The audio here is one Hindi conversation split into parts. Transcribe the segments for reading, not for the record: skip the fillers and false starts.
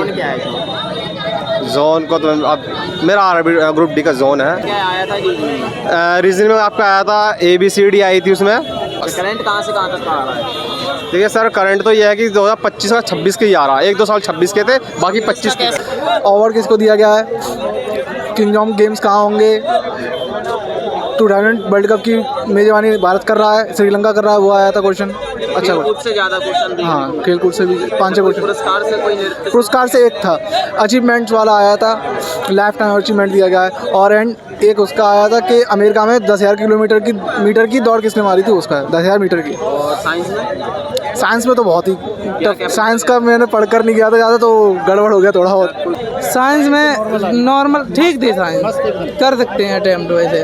जोन क्या है इसमें? जोन को तो अब मेरा ग्रुप डी का जोन है। क्या आया था रीजनिंग? रीजनिंग में आपका आया था ABCD आई थी उसमें। करंट कहाँ से कहाँ तक का आ रहा है? देखिए सर, करंट तो ये है कि 2025 का 26 के ही आ रहा है। 1-2 साल 26 के थे, बाकी 25 के। ओवर किसको दिया गया है? किंगडम गेम्स कहाँ होंगे? 2000 वर्ल्ड कप की मेजबानी भारत कर रहा है, श्रीलंका कर रहा है, वो आया था क्वेश्चन। अच्छा खेलकूद से ज़्यादा क्वेश्चन। हाँ, खेलकूद से भी 5-6 क्वेश्चन। पुरस्कार से कोई नृत्य? पुरस्कार से एक था, अचीवमेंट्स वाला आया था, लाइफ टाइम अचीवमेंट दिया गया है। और एंड एक उसका आया था कि अमेरिका में 10,000 किलोमीटर की मीटर की दौड़ किसने मारी थी, उसका 10,000 मीटर की। और साइंस में? साइंस में तो बहुत ही टफ, साइंस का मैंने पढ़कर नहीं गया था ज़्यादा, तो गड़बड़ हो गया थोड़ा बहुत। साइंस में नॉर्मल ठीक थी, साइंस कर सकते हैं अटैम्प्ट। वैसे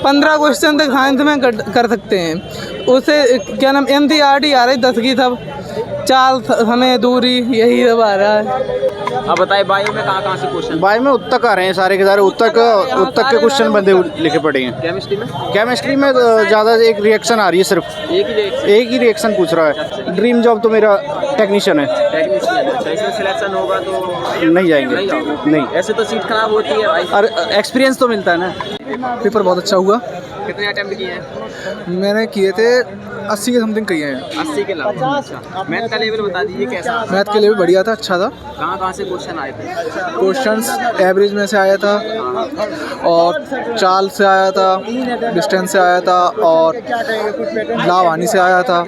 15 क्वेश्चन तक साइंस में कर सकते हैं। उसे क्या नाम NCERT आ रही 10 की, सब चाल हमें दूरी यही सब आ रहा है। अब बताइए बायो में कहाँ से क्वेश्चन? बायो में उत्तक आ रहे हैं सारे के सारे, उत्तक के क्वेश्चन बंदे लिखे पड़े हैं। केमिस्ट्री में? केमिस्ट्री में ज़्यादा एक रिएक्शन आ रही है, सिर्फ एक ही रिएक्शन पूछ रहा है। ड्रीम जॉब तो मेरा टेक्नीशियन है। टेक्नीशियन। अच्छा, इसमें सिलेक्शन होगा तो नहीं जाएंगे। नहीं, ऐसे तो सीट खराब होती है भाई। और एक्सपीरियंस तो मिलता है ना। पेपर बहुत अच्छा हुआ। कितने अटेम्प्ट किए हैं? मैंने किए थे 80 के समथिंग किए हैं। 80 के अलावा? अच्छा, मैथ का लेवल बता दीजिए कैसा? मैथ के लिए भी बढ़िया था, अच्छा था। कहाँ से क्वेश्चन आए थे? क्वेश्चंस एवरेज में से आया था, और चाल से आया था, डिस्टेंस से आया था, और लावानी से आया था,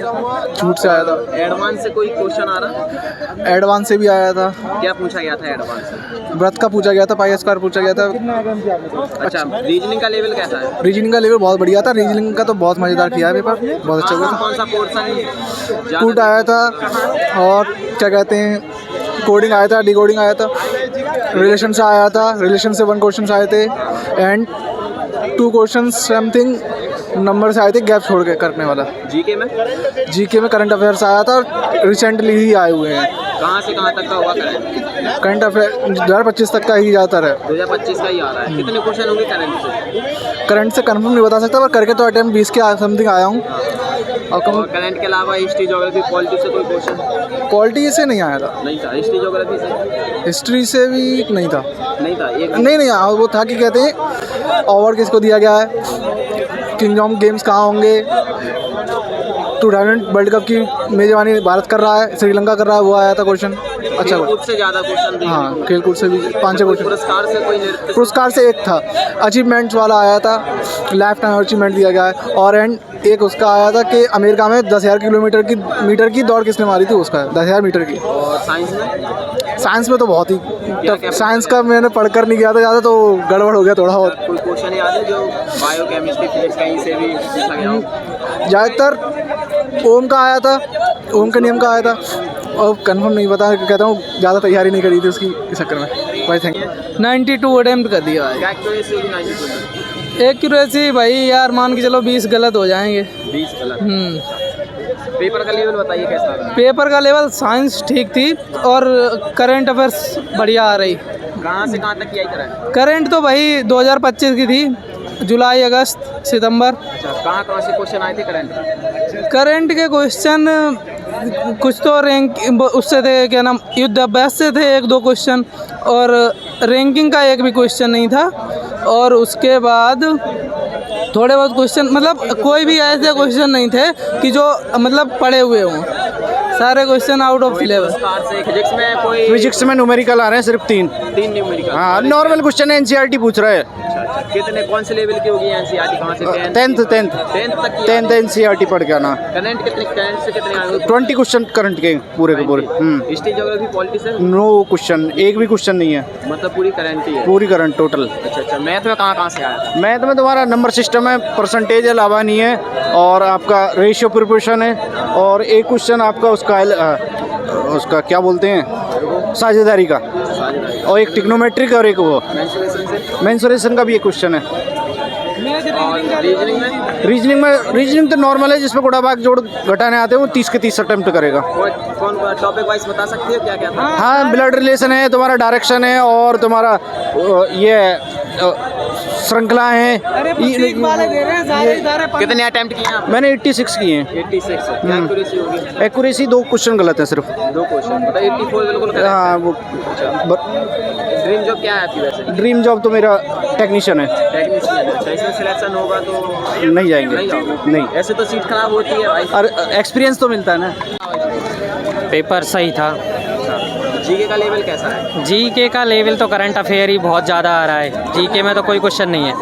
झूठ से आया था। एडवांस से कोई क्वेश्चन आ रहा? एडवांस से भी आया था। क्या पूछा गया था एडवांस से? व्रत का पूछा गया था, पाई स्क्वायर पूछा गया था। अच्छा, रीजनिंग का लेवल कैसा है? रीजनिंग का लेवल बहुत बढ़िया था। रीजनिंग का तो बहुत मज़ेदार किया है पेपर, बहुत अच्छा हुआ था। कौन सा पोर्शन कूट आया था, और क्या कहते हैं, कोडिंग आया था, डिकोडिंग आया था, रिलेशन से आया था, रिलेशन से 1 क्वेश्चन आए थे, एंड 2 क्वेश्चन समथिंग नंबर से आए थे, गैप छोड़ के करने वाला। जीके में? जीके में करंट अफेयर्स आया था, रिसेंटली ही आए हुए हैं। कहाँ से कहाँ तक का हुआ करंट अफेयर 2025 तक का ही ज़्यादातर है। 2025 का ही आ रहा है। कितने क्वेश्चन होंगे करंट से? करंट से कंफर्म नहीं बता सकता, पर करके तो अटेम्प्ट 20 के समथिंग आया हूँ। और करंट के अलावा हिस्ट्री, ज्योग्राफी, पॉलिटी से कोई क्वेश्चन? पॉलिटी से नहीं आया था। नहीं था। हिस्ट्री, ज्योग्राफी से? हिस्ट्री से भी नहीं था। नहीं था एक? नहीं, वो था कि कहते हैं अवार्ड किसको दिया गया है, किंगडम गेम्स कहाँ होंगे, 2000 वर्ल्ड कप की मेजबानी भारत कर रहा है, श्रीलंका कर रहा है, वो आया था क्वेश्चन। अच्छा, खेलकूद से ज़्यादा क्वेश्चन? हाँ, खेलकूद से भी 5-6 क्वेश्चन। पुरस्कार से कोई नृत्य? पुरस्कार से एक था, अचीवमेंट्स वाला आया था, लाइफ टाइम अचीवमेंट दिया गया है। और एंड एक उसका आया था कि अमेरिका में 10,000 किलोमीटर की मीटर की दौड़ किसने मारी थी, उसका 10,000 मीटर की। और साइंस में? साइंस में तो बहुत ही टफ, साइंस का मैंने पढ़कर नहीं गया था ज़्यादा, तो गड़बड़ हो गया थोड़ा बहुत। कोई क्वेश्चन याद है जो बायो, केमिस्ट्री, फिजिक्स कहीं से भी पूछा गया हो? ज़्यादातर ओम का आया था, ओम के नियम का आया था, और कंफर्म नहीं पता, कहता हूँ ज़्यादा तैयारी नहीं करी थी उसकी, इस चक्कर में भाई। Thank you. 92 अटैम्प्ट कर दिया भाई। क्या एक्यूरेसी होगी 92%? एक्यूरेसी भाई यार मान के चलो 20 गलत हो जाएंगे। 20 गलत? पेपर का लेवल बताइए कैसा रहा? पेपर का लेवल साइंस ठीक थी, और करंट अफेयर्स बढ़िया आ रही। कहाँ से कहाँ तक की आई करंट? करंट तो भाई 2025 की थी, जुलाई, अगस्त, सितंबर। अच्छा, कहाँ से क्वेश्चन आए थे करंट? करंट के क्वेश्चन कुछ तो रैंक उससे थे, क्या नाम, युद्ध अभ्यास से थे 1-2 क्वेश्चन, और रैंकिंग का एक भी क्वेश्चन नहीं था। और उसके बाद थोड़े बहुत क्वेश्चन, मतलब कोई भी ऐसे क्वेश्चन नहीं थे कि जो मतलब पढ़े हुए हों, सारे question out of syllabus. Physics में कोई? फिजिक्स में न्यूमेरिकल आ रहे हैं सिर्फ 3 न्यूमेरिकल? हाँ, नॉर्मल क्वेश्चन है, NCERT पूछ रहा है। अच्छा, कितने कौन से लेवल की होगी NCERT? कहाँ से? 10th तक? 10th NCERT पढ़ के आना। करंट से कितने आए? 20 क्वेश्चन करंट के पूरे के पूरे। हिस्ट्री, ज्योग्राफी, पॉलिटी से? नो क्वेश्चन, एक भी क्वेश्चन नहीं है। मतलब पूरी करंट ही है? पूरी करंट टोटल। अच्छा, मैथ में कहाँ से आया? मैथ में तुम्हारा नंबर सिस्टम है, परसेंटेज अलावा नहीं है, और आपका रेशियो प्रोपोर्शन है, और एक क्वेश्चन आपका उसका क्या बोलते हैं, साझेदारी का, और एक टिग्नोमेट्रिक, और एक वो मेंसुरेशन का भी एक क्वेश्चन है। रीजनिंग तो नॉर्मल है, जिसमें गुणा भाग जोड़ घटाने आते हैं, वो 30 के 30 अटेम्प्ट करेगा। कौन टॉपिक वाइज बता सकती हो क्या था? हाँ, ब्लड रिलेशन है, तुम्हारा डायरेक्शन है, और तुम्हारा ये श्रृंखला हैं। कितने अटेम्प्ट किए आप? मैंने 86 किए हैं। 86 क्या एक्यूरेसी होगी? एक्यूरेसी 2 क्वेश्चन गलत है सिर्फ। 2 क्वेश्चन मतलब 84 बिल्कुल correct। हाँ वो ड्रीम जॉब क्या है आपकी वैसे? ड्रीम जॉब तो मेरा टेक्नीशियन है। टेक्नीशियन। अच्छा, इसमें सिलेक्शन होगा तो नहीं जाएंगे। नहीं जाओगे? नहीं। ऐसे तो सीट खराब होती है भाई। और एक्सपीरियंस तो मिलता है ना। पेपर सही था। जीके का लेवल कैसा है? जीके का लेवल तो करंट अफेयर ही बहुत ज़्यादा आ रहा है। जीके में तो कोई क्वेश्चन नहीं है।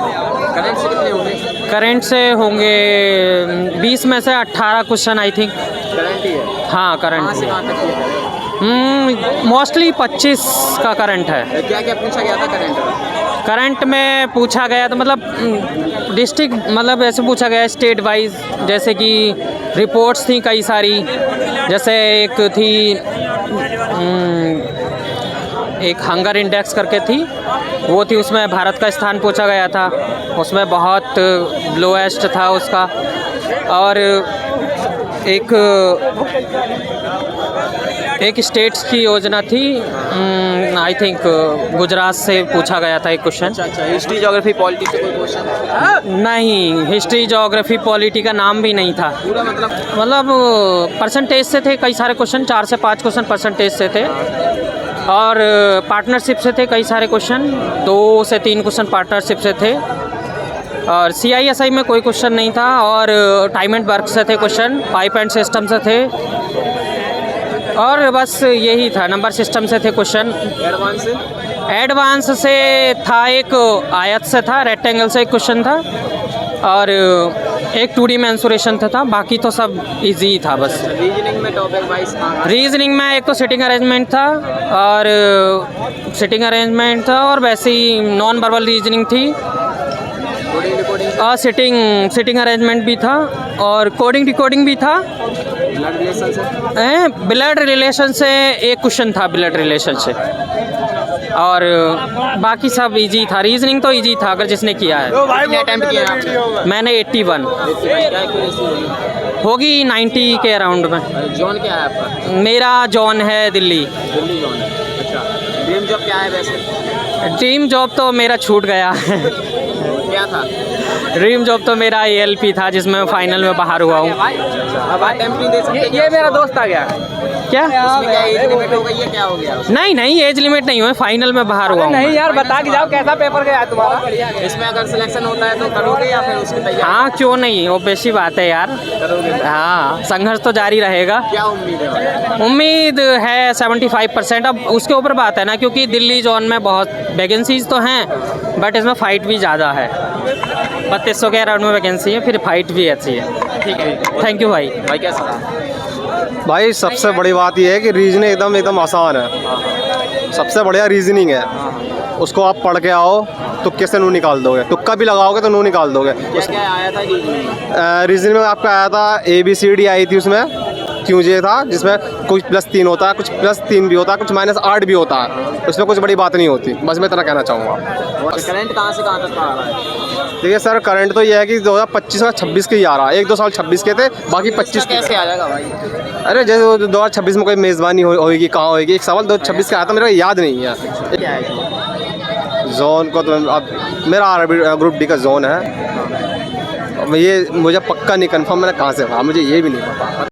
करंट से कितने होंगे? करंट से होंगे 20 में से 18 क्वेश्चन आई थिंक। करंट ही है। हाँ कहाँ करंट से कहाँ तक की है? मोस्टली 25 का करंट है। क्या क्या पूछा गया था करंट? करंट में पूछा गया तो मतलब डिस्ट्रिक्ट मतलब ऐसे पूछा गया स्टेट वाइज, जैसे कि रिपोर्ट्स थी कई सारी। जैसे एक थी एक हंगर इंडेक्स करके थी, वो थी, उसमें भारत का स्थान पूछा गया था। उसमें बहुत लोएस्ट था उसका। और एक स्टेट्स की योजना थी, आई थिंक गुजरात से पूछा गया था एक क्वेश्चन। अच्छा, हिस्ट्री ज्योग्राफी पॉलिटी से कोई क्वेश्चन? नहीं, हिस्ट्री ज्योग्राफी पॉलिटी का नाम भी नहीं था। पूरा मतलब परसेंटेज से थे कई सारे क्वेश्चन, 4 से 5 क्वेश्चन परसेंटेज से थे। और पार्टनरशिप से थे कई सारे क्वेश्चन, 2 से 3 क्वेश्चन पार्टनरशिप से थे। और CISI में कोई क्वेश्चन नहीं था। और टाइम एंड वर्क से थे क्वेश्चन, पाइप एंड सिस्टम से थे। और बस यही था, नंबर सिस्टम से थे क्वेश्चन। एडवांस से था, एक आयत से था, रेक्टेंगल से एक क्वेश्चन था। और एक 2D मेंसुरेशन था। बाकी तो सब इजी था बस। रीजनिंग में टॉपिक वाइज रीजनिंग में एक तो सिटिंग अरेंजमेंट था, और वैसे ही नॉन वर्बल रीजनिंग थी, और सिटिंग अरेंजमेंट भी था, और कोडिंग डिकोडिंग भी था। ब्लड रिलेशन से एक क्वेश्चन था, ब्लड रिलेशन से। और बाकी सब इजी था। रीजनिंग तो इजी था अगर जिसने किया है। कितने अटेम्प्ट किए आपने? मैंने 81 क्या एक्यूरेसी होगी 90 के अराउंड में। जोन क्या है आपका? मेरा जोन है दिल्ली। दिल्ली जोन है। अच्छा, ड्रीम जॉब क्या है वैसे? ड्रीम जॉब तो मेरा छूट गया है। क्या था? ड्रीम जॉब तो मेरा ALP था, जिसमें मैं फाइनल में बाहर हुआ हूँ। अब अटेम्प्ट नहीं दे सकते? ये मेरा दोस्त आ गया। क्या इसमें क्या एज लिमिट हो गई है, क्या हो गया? नहीं एज लिमिट नहीं हुई, फाइनल में बाहर हुआ हूँ। नहीं यार, बता के जाओ कैसा पेपर गया है तुम्हारा। इसमें अगर सिलेक्शन होता है तो करोगे या फिर उसकी तैयारी हाँ क्यों नहीं, वो बेसी बात है यार। करोगे? हाँ, संघर्ष तो जारी रहेगा। क्या उम्मीद है भाई? उम्मीद है 75%। अब उसके ऊपर बात है ना, क्योंकि दिल्ली जोन में बहुत वैकेंसीज तो हैं, बट इसमें फ़ाइट भी ज़्यादा है। 3200 के अराउंड में वैकेंसी है, फिर फाइट भी अच्छी है। ठीक है, थैंक यू भाई। भाई कैसा? भाई सबसे बड़ी बात यह है कि रीजनिंग एकदम आसान है। सबसे बढ़िया रीजनिंग है। उसको आप पढ़ के आओ, तुक्के से नू निकाल दोगे, तुक्का भी लगाओगे तो नू निकाल दोगे। क्या आया था रीजनिंग में आपका आया था ABCD आई थी, उसमें QJ था, जिसमें कुछ +3 होता है, कुछ +3 भी होता है, कुछ -8 भी होता है। उसमें कुछ बड़ी बात नहीं होती। बस मैं इतना कहना चाहूँगा। करंट कहाँ से कहाँ तक आ रहा है? देखिए सर, करंट तो ये है कि 2025 का 26 के ही आ रहा है। 1-2 साल 26 के थे, बाकी 25 के। कैसे आ जाएगा भाई? अरे जैसे 2026 में कोई मेज़बानी होएगी, कहाँ होएगी, एक सवाल 2026 का आया था, मेरे को याद नहीं है। क्या है जोन को तो अब मेरा ग्रुप D का जोन है। अब ये मुझे पक्का नहीं कंफर्म मैंने कहाँ से, मुझे ये भी नहीं पता।